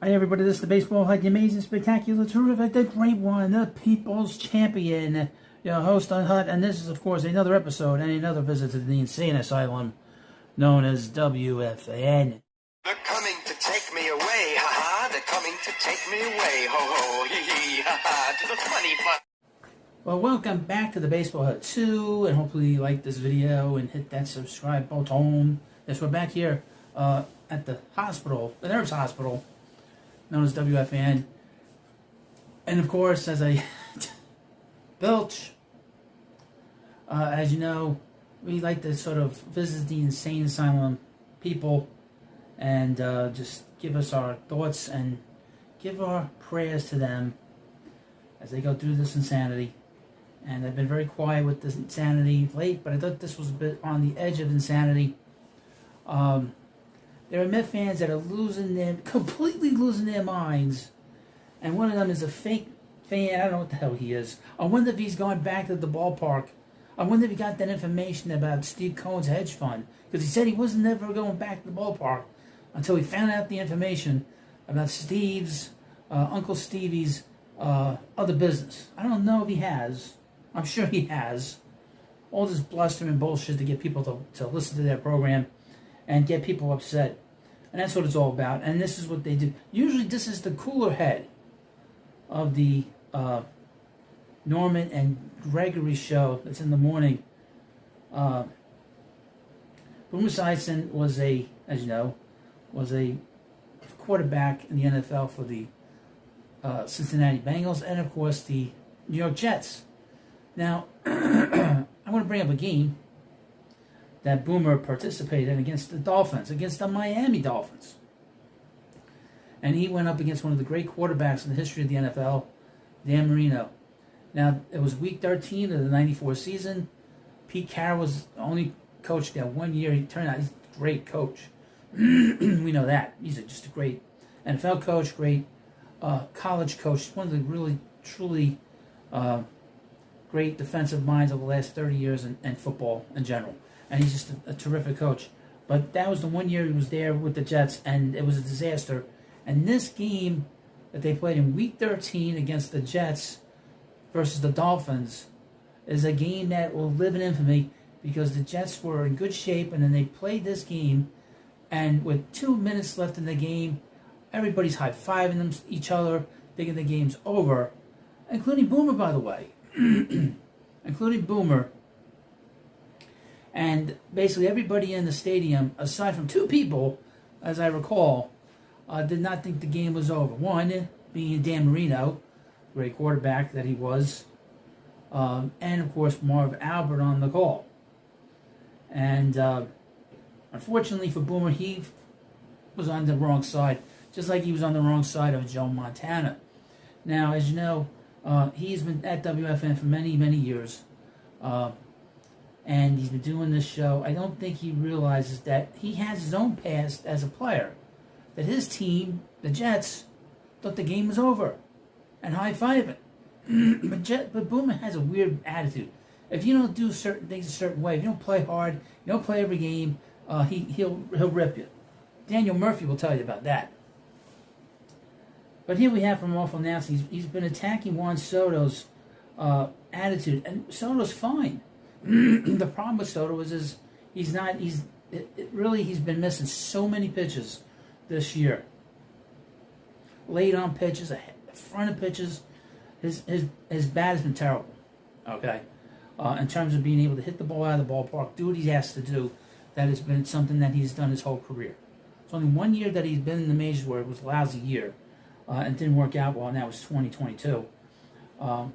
Hi everybody, this is the Baseball Head, the amazing, spectacular, terrific, the great one, the People's Champion, your host on HUD, and this is of course another episode and another visit to the insane asylum known as WFAN. They're coming to take me away, ha-ha, they're coming to take me away, ho-ho, hee-hee, ha-ha, to the funny fun. Well, welcome back to the Baseball Head 2, and hopefully you like this video and hit that subscribe button. Yes, we're back here at the hospital, the Nerves Hospital, known as WFAN. And of course, as I belch, as you know, we like to sort of visit the insane asylum people and just give us our thoughts and give our prayers to them as they go through this insanity. And I've been very quiet with this insanity of late, but I thought this was a bit on the edge of insanity. There are Met fans that are completely losing their minds. And one of them is a fake fan. I don't know what the hell he is. I wonder if he's gone back to the ballpark. I wonder if he got that information about Steve Cohen's hedge fund. Because he said he wasn't never going back to the ballpark until he found out the information about Steve's, Uncle Stevie's other business. I don't know if he has. I'm sure he has. All this bluster and bullshit to get people to listen to their program and get people upset. And that's what it's all about. And this is what they do. Usually this is the cooler head of the Norman and Gregory show that's in the morning. Boomer Esiason was as you know, was a quarterback in the NFL for the Cincinnati Bengals and, of course, the New York Jets. Now, I'm going to bring up a game that Boomer participated in against the Dolphins, against the Miami Dolphins. And he went up against one of the great quarterbacks in the history of the NFL, Dan Marino. Now, it was week 13 of the 94 season. Pete Carroll was only coached there 1 year. He turned out he's a great coach. We know that. He's just a great NFL coach, great college coach. One of the really, truly great defensive minds of the last 30 years in football in general. And he's just a terrific coach. But that was the 1 year he was there with the Jets, and it was a disaster. And this game that they played in Week 13 against the Jets versus the Dolphins is a game that will live in infamy because the Jets were in good shape, and then they played this game, and with 2 minutes left in the game, everybody's high-fiving each other, thinking the game's over, including Boomer, by the way. Including Boomer. And basically everybody in the stadium, aside from two people, as I recall, did not think the game was over. One being Dan Marino, great quarterback that he was, and of course Marv Albert on the call. And unfortunately for Boomer, he was on the wrong side, just like he was on the wrong side of Joe Montana. Now, as you know, he's been at WFN for many, many years. And he's been doing this show. I don't think he realizes that he has his own past as a player. That his team, the Jets, thought the game was over. And high-fiving. But Boomer has a weird attitude. If you don't do certain things a certain way, if you don't play hard, you don't play every game, he'll rip you. Daniel Murphy will tell you about that. But here we have from Awful Nasty. He's been attacking Juan Soto's attitude. And Soto's fine. The problem with Soto is he's been missing so many pitches this year. Late on pitches, front of pitches, his bat has been terrible. Okay, in terms of being able to hit the ball out of the ballpark, do what he's asked to do, that has been something that he's done his whole career. It's only 1 year that he's been in the majors where it was a lousy year, and didn't work out well, and that was 2022. But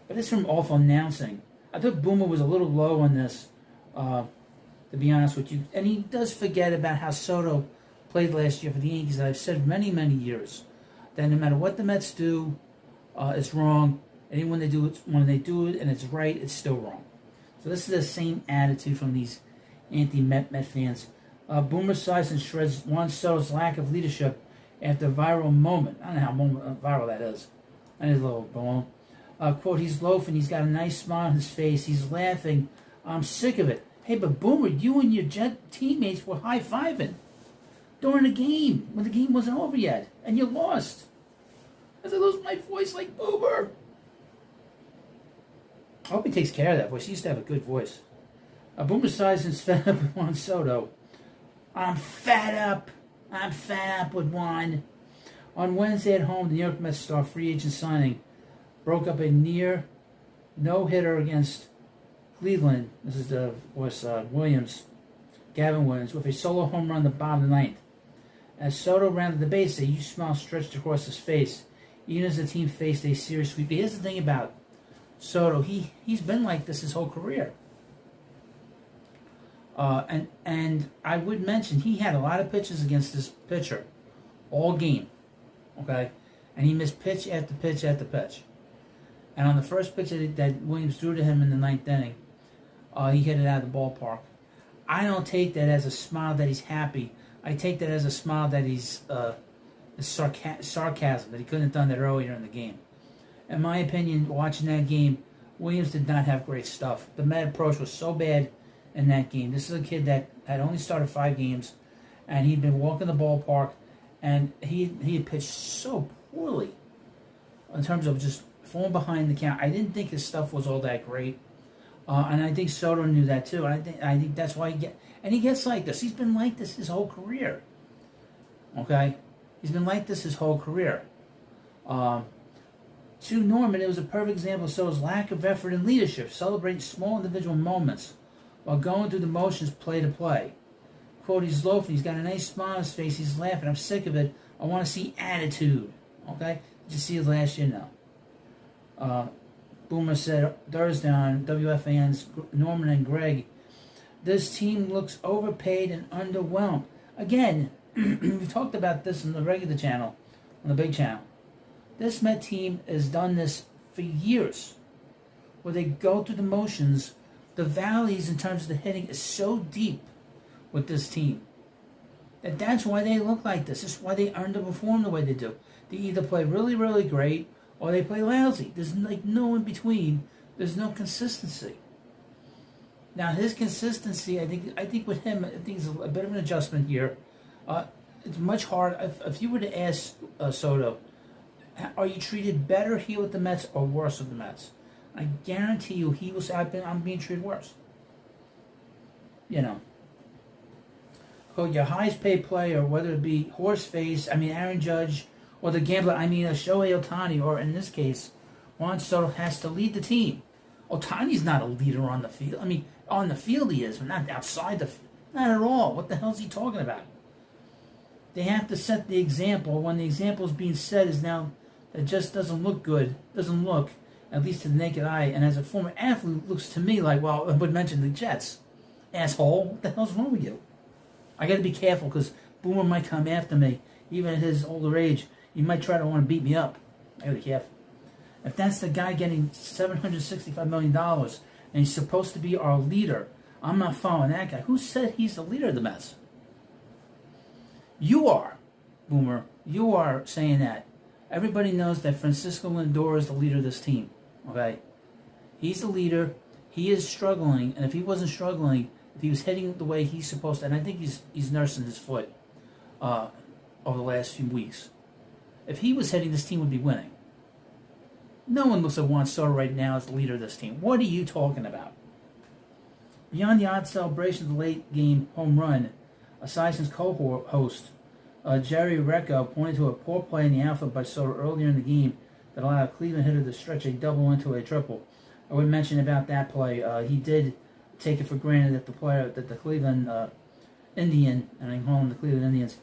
it's from Awful Announcing. I thought Boomer was a little low on this, to be honest with you. And he does forget about how Soto played last year for the Yankees. I've said many, many years that no matter what the Mets do, it's wrong. And when they do it and it's right, it's still wrong. So this is the same attitude from these anti-Met fans. Boomer sighs and shreds Juan Soto's lack of leadership after a viral moment. I don't know how viral that is. I need a little balloon. Quote, he's loafing, he's got a nice smile on his face, he's laughing, I'm sick of it. Hey, but Boomer, you and your Jet teammates were high-fiving. during the game when the game wasn't over yet, and you lost. As I lose my voice like Boomer. I hope he takes care of that voice. He used to have a good voice. Boomer Esiason's fed up with Juan Soto. I'm fed up. I'm fed up with Juan. On Wednesday at home, the New York Mets star free agent signing broke up a near no-hitter against Cleveland. This is Gavin Williams, with a solo home run in the bottom of the ninth. As Soto rounded the base, a huge smile stretched across his face, even as the team faced a serious sweep. But here's the thing about Soto. He's been like this his whole career. And I would mention he had a lot of pitches against this pitcher all game. Okay? And he missed pitch after pitch after pitch. And on the first pitch that Williams threw to him in the ninth inning, he hit it out of the ballpark. I don't take that as a smile that he's happy. I take that as a smile that he's sarcasm, that he couldn't have done that earlier in the game. In my opinion, watching that game, Williams did not have great stuff. The Met approach was so bad in that game. This is a kid that had only started 5 games, and he'd been walking the ballpark, and he had pitched so poorly in terms of just falling behind the count. I didn't think his stuff was all that great, and I think Soto knew that too. And I think that's why he gets like this. He's been like this his whole career. Okay, he's been like this his whole career. To Norman, it was a perfect example of Soto's lack of effort and leadership, celebrating small individual moments while going through the motions play to play. Quote, he's loafing, he's got a nice smile on his face, he's laughing, I'm sick of it, I want to see attitude. Okay? Did you see it last year? No. Boomer said Thursday on WFAN's Norman and Greg, this team looks overpaid and underwhelmed. Again, we talked about this on the regular channel, on the big channel. This Met team has done this for years, where they go through the motions. The valleys in terms of the hitting is so deep with this team that's why they look like this. It's why they underperform the way they do. They either play really, really great or they play lousy. There's like no in between. There's no consistency. Now his consistency, I think with him, I think it's a bit of an adjustment here. It's much harder. If you were to ask Soto, are you treated better here with the Mets or worse with the Mets? I guarantee you he will say, I'm being treated worse. You know. Quote, your highest paid player, whether it be Aaron Judge, or the gambler, Shohei Ohtani, or in this case, Juan Soto has to lead the team. Ohtani's not a leader on the field. On the field he is, but not outside the field. Not at all. What the hell is he talking about? They have to set the example. When the example is being set is now, it just doesn't look good. Doesn't look, at least to the naked eye, and as a former athlete, looks to me like, well, I would mention the Jets. Asshole, what the hell's wrong with you? I got to be careful because Boomer might come after me, even at his older age. He might try to want to beat me up. I got to be careful. If that's the guy getting $765 million and he's supposed to be our leader, I'm not following that guy. Who said he's the leader of the Mets? You are, Boomer. You are saying that. Everybody knows that Francisco Lindor is the leader of this team. Okay? He's the leader. He is struggling, and if he wasn't struggling, if he was hitting the way he's supposed to, and I think he's nursing his foot over the last few weeks. If he was hitting, this team would be winning. No one looks at Juan Soto right now as the leader of this team. What are you talking about? Beyond the odd celebration of the late game home run, Esiason's co-host, WRECKS, pointed to a poor play in the outfield by Soto earlier in the game that allowed a Cleveland hitter to stretch a double into a triple. I would mention about that play, he did take it for granted that the Cleveland Indian, and I call him the Cleveland Indians,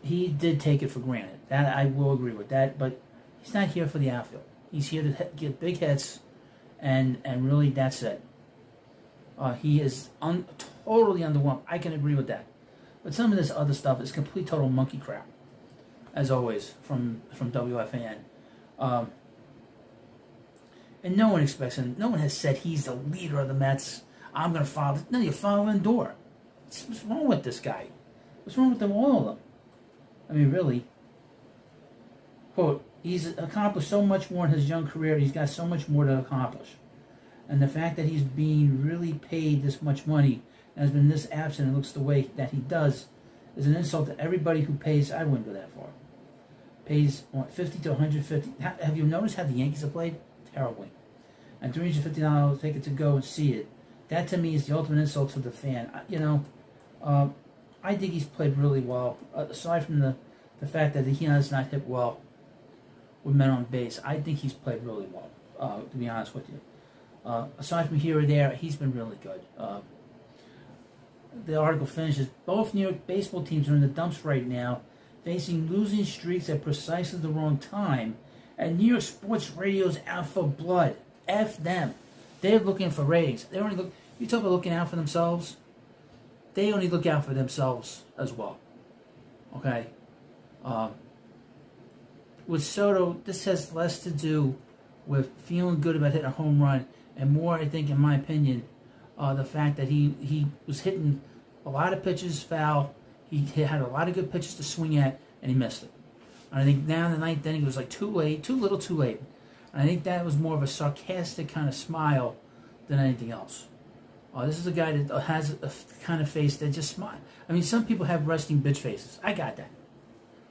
he did take it for granted. That I will agree with that, but he's not here for the outfield. He's here to get big hits, and really that's it. He is totally underwhelmed. I can agree with that. But some of this other stuff is complete total monkey crap, as always, from WFAN. And no one expects him. No one has said he's the leader of the Mets. I'm going to follow. No, you're following Lindor. What's wrong with this guy? What's wrong with them, all of them? Really. Quote, he's accomplished so much more in his young career. He's got so much more to accomplish. And the fact that he's being really paid this much money and has been this absent and looks the way that he does is an insult to everybody who pays. I wouldn't go that far. Pays what, 50 to 150. Have you noticed how the Yankees have played? Terribly. And $350 ticket to go and see it. That to me is the ultimate insult to the fan. I think he's played really well. Aside from the fact that he has not hit well with men on base, I think he's played really well, to be honest with you. Aside from here or there, he's been really good. The article finishes, both New York baseball teams are in the dumps right now, facing losing streaks at precisely the wrong time, and New York sports radio's out for blood. F them. They're looking for ratings. They only look. You talk about looking out for themselves. They only look out for themselves as well. Okay. With Soto, this has less to do with feeling good about hitting a home run, and more, I think, in my opinion, the fact that he was hitting a lot of pitches foul. He had a lot of good pitches to swing at, and he missed it. And I think now in the ninth inning, it was like too late, too little, too late. And I think that was more of a sarcastic kind of smile than anything else. This is a guy that has a kind of face that just smile. I mean, some people have resting bitch faces. I got that.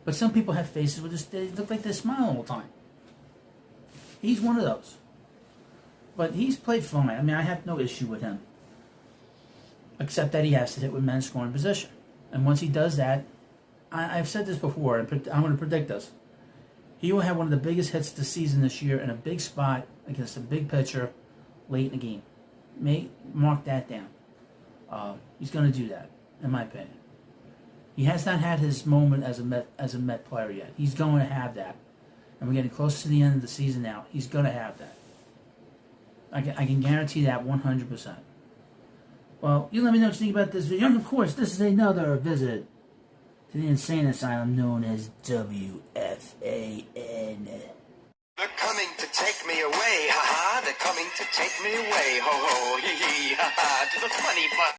But some people have faces where they look like they're smiling all the time. He's one of those. But he's played fine. I mean, I have no issue with him. Except that he has to hit with men scoring position. And once he does that, I've said this before, and I'm going to predict this. He will have one of the biggest hits of the season this year in a big spot against a big pitcher late in the game. Mark that down. He's going to do that, in my opinion. He has not had his moment as a Met player yet. He's going to have that. And we're getting close to the end of the season now. He's going to have that. I can guarantee that 100%. Well, you let me know what you think about this video. And of course, this is another visit to the insane asylum known as WFAN. They're coming to take me away, ha ha. They're coming to take me away, ho ho, hee hee, ha ha. To the funny part.